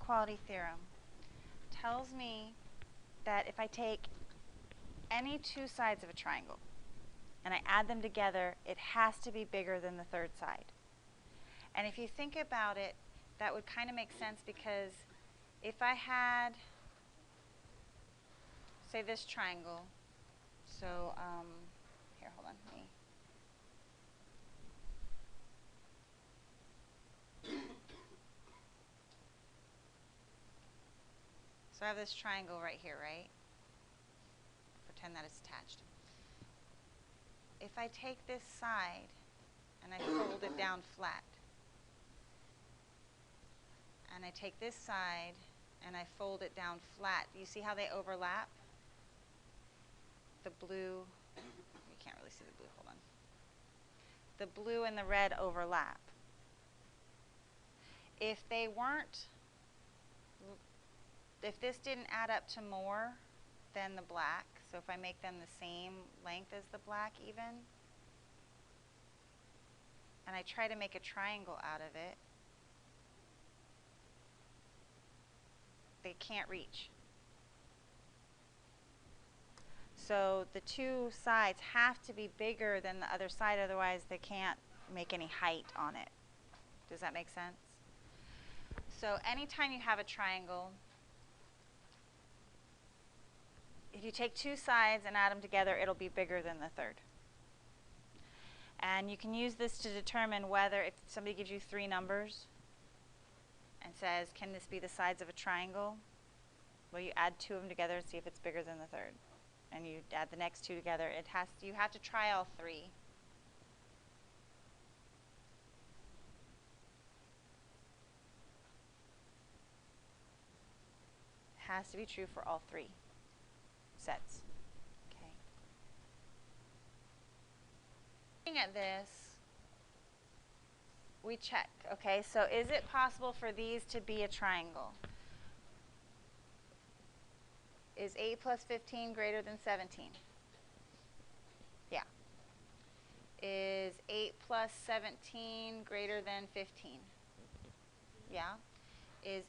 inequality theorem tells me that if I take any two sides of a triangle and I add them together, it has to be bigger than the third side. And if you think about it, that would kind of make sense, because if I had, say, this triangle, so here, hold on, so I have this triangle right here, right? Pretend that it's attached. If I take this side and I fold it down flat, and I take this side and I fold it down flat, you see how they overlap? The blue, you can't really see the blue, hold on. The blue and the red overlap. If they weren't, if this didn't add up to more than the black, so if I make them the same length as the black even, and I try to make a triangle out of it, they can't reach. So the two sides have to be bigger than the other side, otherwise they can't make any height on it. Does that make sense? So anytime you have a triangle, if you take two sides and add them together, it'll be bigger than the third. And you can use this to determine whether, if somebody gives you three numbers and says, can this be the sides of a triangle? Well, you add two of them together and see if it's bigger than the third. And you add the next two together. You have to try all three. It has to be true for all three sets. Okay. Looking at this, we check. Okay, so is it possible for these to be a triangle? Is 8 plus 15 greater than 17? Yeah. Is 8 plus 17 greater than 15? Yeah. Is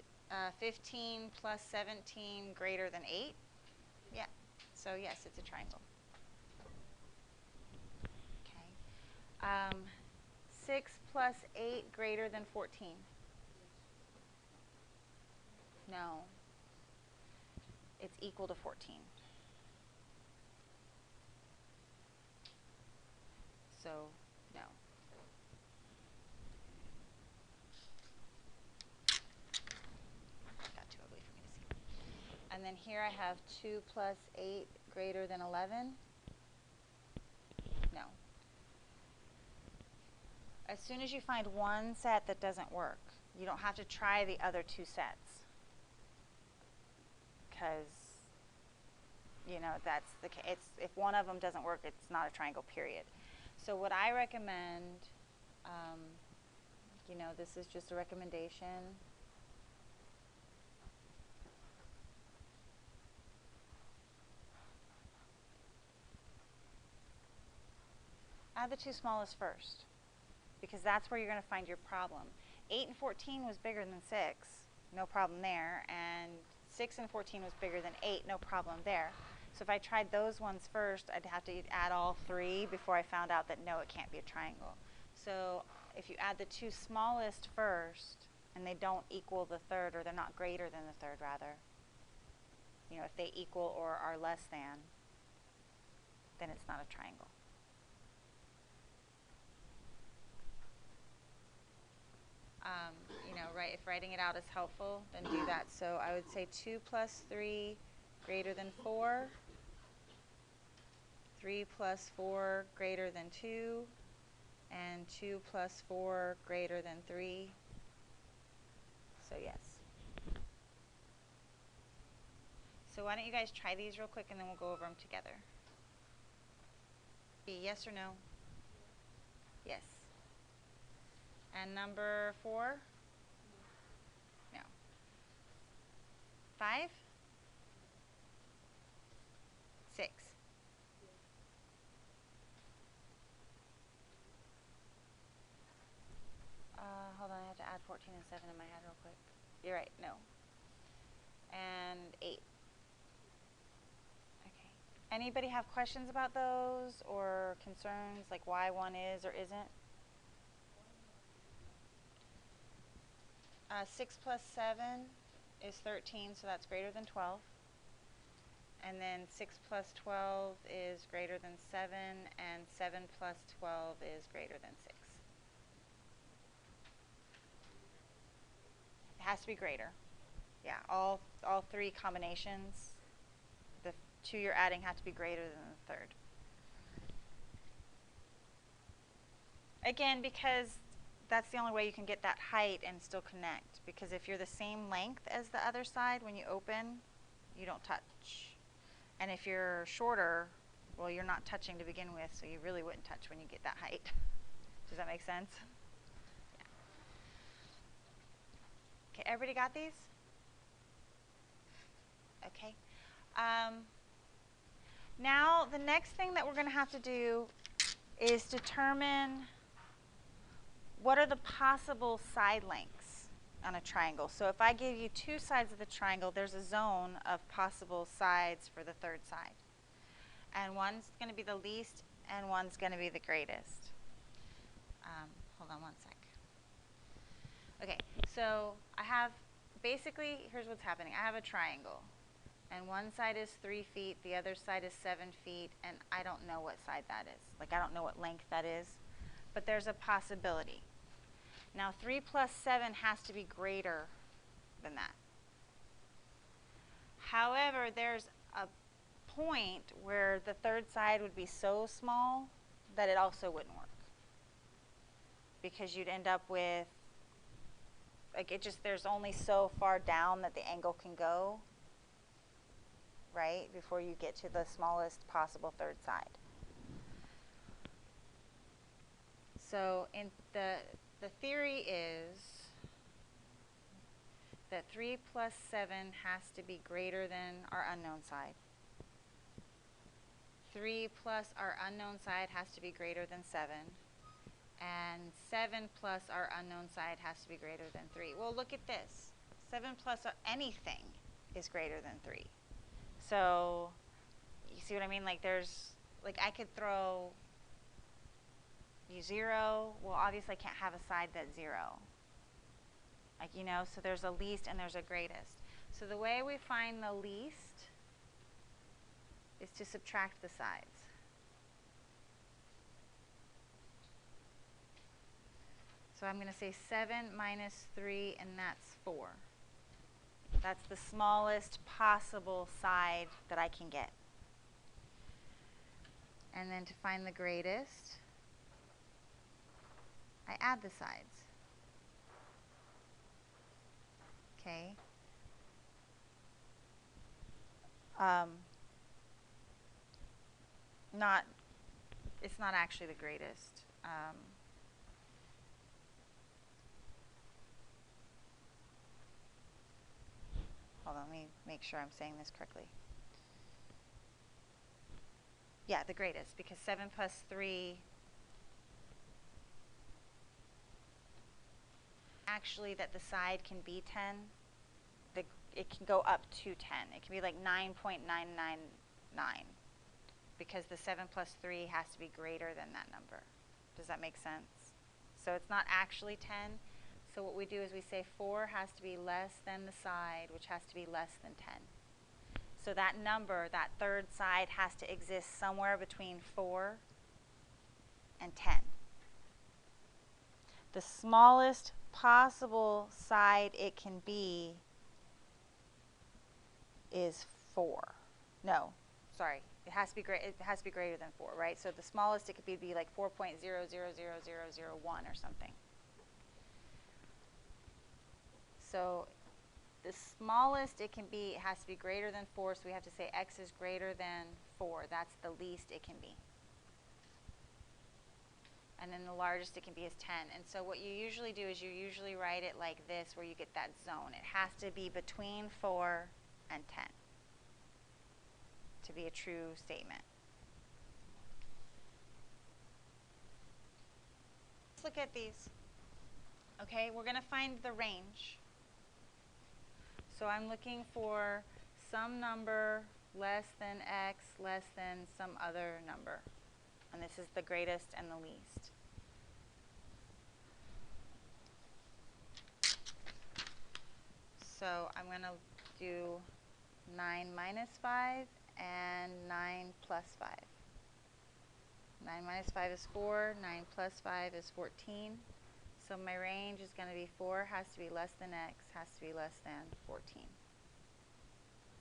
15 plus 17 greater than 8? Yeah. So yes, it's a triangle. Okay. 6 plus 8 greater than 14? No. It's equal to 14. So, no. Got too ugly for me to see. And then here I have 2 plus 8 greater than 11. No. As soon as you find one set that doesn't work, you don't have to try the other two sets. Because, you know, that's the case. If one of them doesn't work, it's not a triangle, period. So what I recommend, you know, this is just a recommendation. Add the two smallest first, because that's where you're going to find your problem. 8 and 14 was bigger than 6, no problem there, and 6 and 14 was bigger than 8, no problem there. So if I tried those ones first, I'd have to add all three before I found out that no, it can't be a triangle. So if you add the two smallest first, and they don't equal the third, or they're not greater than the third, rather, you know, if they equal or are less than, then it's not a triangle. You know, right, if writing it out is helpful, then do that. So I would say 2 plus 3 greater than 4, 3 plus 4 greater than 2, and 2 plus 4 greater than 3. So yes. So why don't you guys try these real quick, and then we'll go over them together. Yes or no? Yes. And number 4? No. 5? 6? Hold on, I have to add 14 and 7 in my head real quick. You're right, no. and 8. Okay. Anybody have questions about those or concerns, like why one is or isn't? 6 plus 7 is 13, so that's greater than 12. And then 6 plus 12 is greater than 7, and 7 plus 12 is greater than 6. It has to be greater. Yeah, all three combinations, the two you're adding have to be greater than the third. Again, because that's the only way you can get that height and still connect. Because if you're the same length as the other side, when you open, you don't touch. And if you're shorter, well, you're not touching to begin with, so you really wouldn't touch when you get that height. Does that make sense? Yeah. Okay, everybody got these? Okay. Now, the next thing that we're going to have to do is determine what are the possible side lengths on a triangle. So if I give you two sides of the triangle, there's a zone of possible sides for the third side. And one's going to be the least, and one's going to be the greatest. Hold on one sec. Okay, so I have, basically, here's what's happening. I have a triangle. And one side is 3 feet, the other side is 7 feet, and I don't know what side that is. Like, I don't know what length that is. But there's a possibility. Now, 3 plus 7 has to be greater than that. However, there's a point where the third side would be so small that it also wouldn't work. Because you'd end up with, like, there's only so far down that the angle can go, right, before you get to the smallest possible third side. So in the theory is that 3 plus 7 has to be greater than our unknown side. 3 plus our unknown side has to be greater than 7. And 7 plus our unknown side has to be greater than 3. Well, look at this. 7 plus anything is greater than 3. So, you see what I mean? Like, I could throw you 0. Well, obviously I can't have a side that's 0. Like, you know, so there's a least and there's a greatest. So the way we find the least is to subtract the sides. So I'm going to say 7 minus 3, and that's 4. That's the smallest possible side that I can get. And then to find the greatest, I add the sides. Okay. It's not actually the greatest. Hold on, let me make sure I'm saying this correctly. Yeah, the greatest, because 7 plus 3, actually that the side can be 10. It can go up to 10. It can be like 9.999, because the 7 plus 3 has to be greater than that number. Does that make sense? So it's not actually 10. So what we do is we say 4 has to be less than the side, which has to be less than 10. So that number, that third side, has to exist somewhere between 4 and 10. The smallest possible side it can be is 4. No, sorry. It has to be great. It has to be greater than 4, right? So the smallest it could be like 4.000001 or something. So the smallest it can be, it has to be greater than 4, so we have to say x is greater than 4. That's the least it can be. And then the largest it can be is 10. And so what you usually do is you usually write it like this, where you get that zone. It has to be between 4 and 10 to be a true statement. Let's look at these. Okay, we're going to find the range. So I'm looking for some number less than x less than some other number. And this is the greatest and the least. So I'm going to do 9 minus 5 and 9 plus 5. 9 minus 5 is 4, 9 plus 5 is 14. So my range is going to be 4 has to be less than x, has to be less than 14.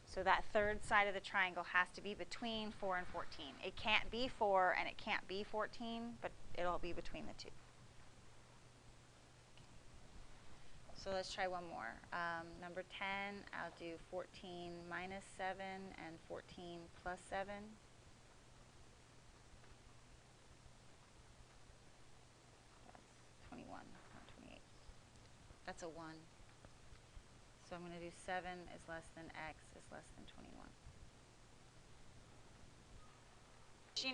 So that third side of the triangle has to be between 4 and 14. It can't be 4 and it can't be 14, but it'll be between the two. So let's try one more. Number 10, I'll do 14 minus 7 and 14 plus 7. That's 21, not 28. That's a 1. So I'm going to do 7 is less than x is less